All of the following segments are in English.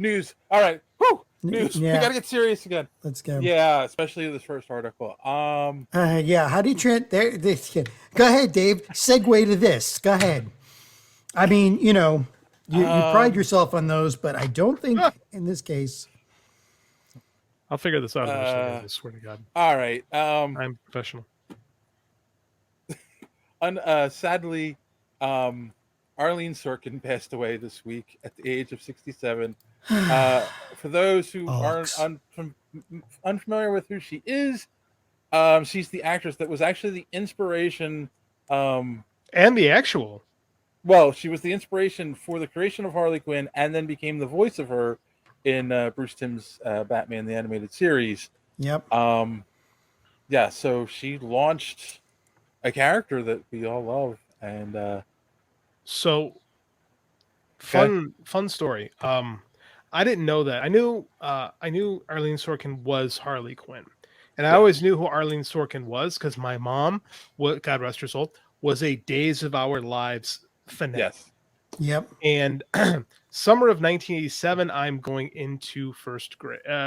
News. All right. Whew. News. Yeah. We gotta get serious again. Let's go. Yeah, especially this first article. Yeah. How do you go ahead, Dave. Segue to this. Go ahead. I mean, you pride yourself on those, but I don't think in this case. I'll figure this out eventually. I swear to God. All right. I'm professional. Sadly, Arleen Sorkin passed away this week at the age of 67. For those who aren't unfamiliar with who she is, she's the actress that was actually the inspiration. And the actual. Well, she was the inspiration for the creation of Harley Quinn, and then became the voice of her in Bruce Timm's Batman the Animated Series. Yep. Yeah. So she launched a character that we all love, and so fun story. I didn't know that. I knew Arleen Sorkin was Harley Quinn, and I always knew who Arleen Sorkin was because my mom, God rest her soul, was a Days of Our Lives fanatic. Yes. Yep. And summer of 1987, I'm going into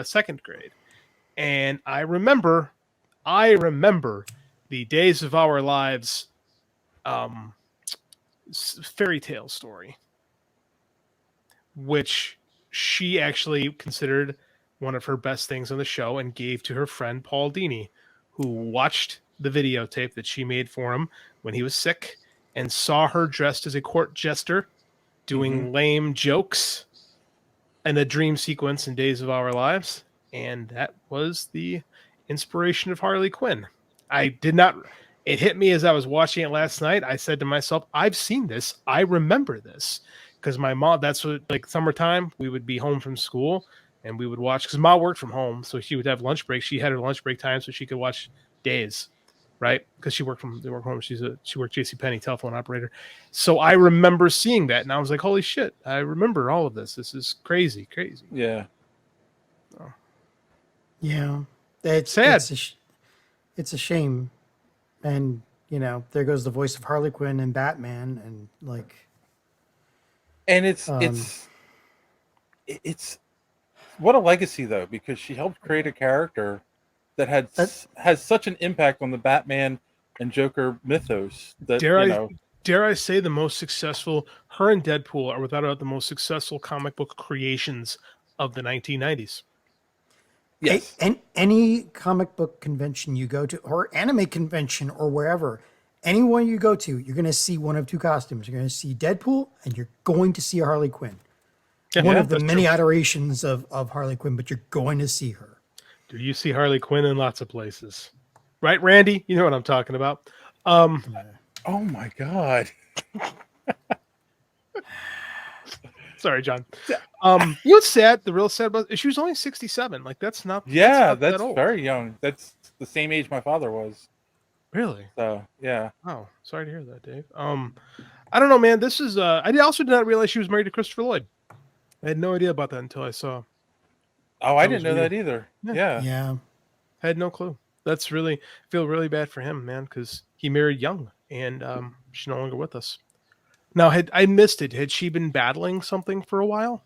second grade, and I remember the Days of Our Lives fairy tale story, which she actually considered one of her best things on the show and gave to her friend Paul Dini, who watched the videotape that she made for him when he was sick and saw her dressed as a court jester doing lame jokes in a dream sequence in Days of Our Lives. And that was the inspiration of Harley Quinn. It hit me as I was watching it last night. I said to myself, I've seen this. I remember this. Because my mom, that's what, like summertime, we would be home from school and we would watch, because mom worked from home. So she would have lunch break. She had her lunch break time so she could watch Days, right? Because she worked home. She worked JCPenney, telephone operator. So I remember seeing that and I was like, holy shit, I remember all of this. This is crazy. Yeah. Oh. Yeah. It's sad. It's a shame. And, there goes the voice of Harley Quinn and Batman and And it's what a legacy though, because she helped create a character that has such an impact on the Batman and Joker mythos that dare I say the most successful. Her and Deadpool are without a doubt the most successful comic book creations of the 1990s. Yes. And any comic book convention you go to, or anime convention, or wherever, anyone you go to, you're going to see one of two costumes. You're going to see Deadpool, and you're going to see Harley Quinn. One of the many iterations of Harley Quinn, but you're going to see her. Do you see Harley Quinn in lots of places? Right, Randy? You know what I'm talking about. Oh my God. Sorry, John. What's sad? The real sad about she was only 67. Like that's not. Yeah, that's not very young. That's the same age my father was. Really? So yeah. Oh, sorry to hear that, Dave. I don't know, man. This is. I also did not realize she was married to Christopher Lloyd. I had no idea about that until I saw. Oh, I didn't know that either. Yeah. I had no clue. That's really feel really bad for him, man, because he married young and she's no longer with us. Now, I missed it. Had she been battling something for a while?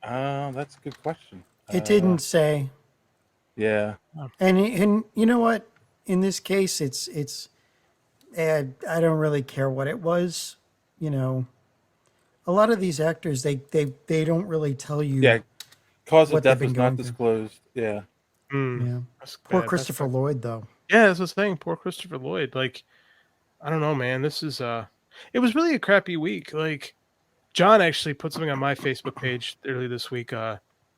That's a good question. It didn't say. Yeah. And you know what? In this case, it's. I don't really care what it was. A lot of these actors, they don't really tell you. Yeah. Cause of death was not disclosed. Yeah. Yeah. Poor Christopher Lloyd, though. Yeah, that's what I'm saying. Poor Christopher Lloyd. Like, I don't know, man. This is it was really a crappy week. Like, John actually put something on my Facebook page earlier this week.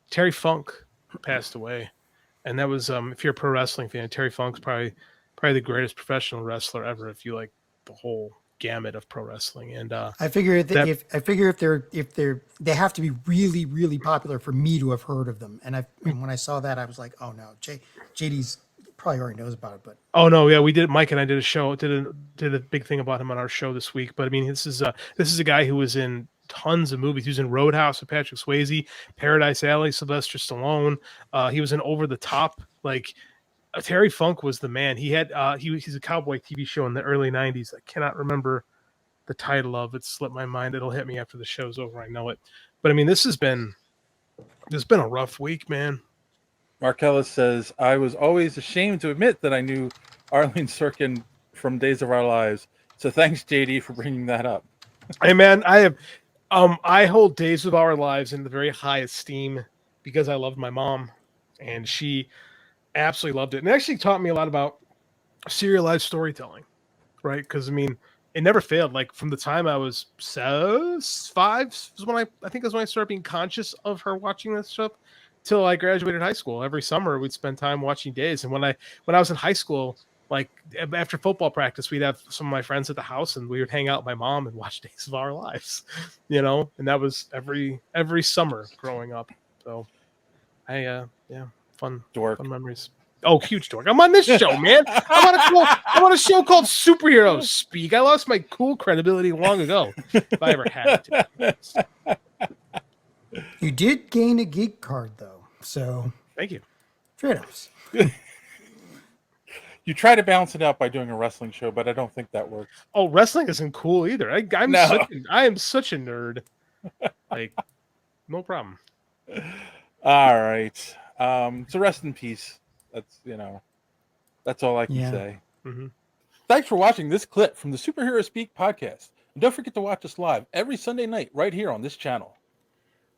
Terry Funk passed away, and that was if you're a pro wrestling fan, Terry Funk's probably the greatest professional wrestler ever. If you like the whole gamut of pro wrestling, and I figure if they have to be really, really popular for me to have heard of them. And when I saw that, I was like, oh no, JD's probably already knows about it, but no, yeah, we did. Mike and I did a show, did a big thing about him on our show this week. But I mean, this is a guy who was in tons of movies. He was in Roadhouse with Patrick Swayze, Paradise Alley, Sylvester Stallone. He was in Over the Top. Like Terry Funk was the man. He had he's a cowboy TV show in the early 90s. I cannot remember the title of it. Slipped my mind. It'll hit me after the show's over. I know it. But I mean, this has been It's been a rough week, man. Marcellus says, I was always ashamed to admit that I knew Arleen Sorkin from Days of Our Lives. So thanks, JD, for bringing that up. Hey, man, I hold Days of Our Lives in the very high esteem because I loved my mom, and she absolutely loved it. And it actually taught me a lot about serialized storytelling, right? Because, I mean, it never failed. Like, from the time I was 5 was when I think that's when I started being conscious of her watching this stuff, till I graduated high school. Every summer we'd spend time watching Days. And when I was in high school, like after football practice, we'd have some of my friends at the house and we would hang out with my mom and watch Days of Our Lives, and that was every summer growing up. So fun memories. Oh, huge dork. I'm on this show, man. I'm on a show called Superhero Speak. I lost my cool credibility long ago, if I ever had it. You did gain a geek card, though. So thank you. Trade-offs. You try to balance it out by doing a wrestling show, but I don't think that works. Oh, wrestling isn't cool either. I am such a nerd. Like, no problem. All right. So rest in peace. That's all I can say. Mm-hmm. Thanks for watching this clip from the Superhero Speak podcast. And don't forget to watch us live every Sunday night right here on this channel.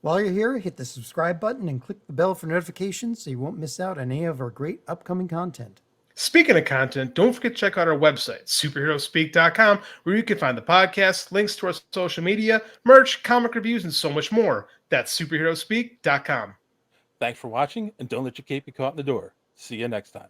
While you're here, hit the subscribe button and click the bell for notifications so you won't miss out on any of our great upcoming content. Speaking of content, don't forget to check out our website, superheroespeak.com, where you can find the podcast, links to our social media, merch, comic reviews, and so much more. That's superheroespeak.com. Thanks for watching, and don't let your cape be caught in the door. See you next time.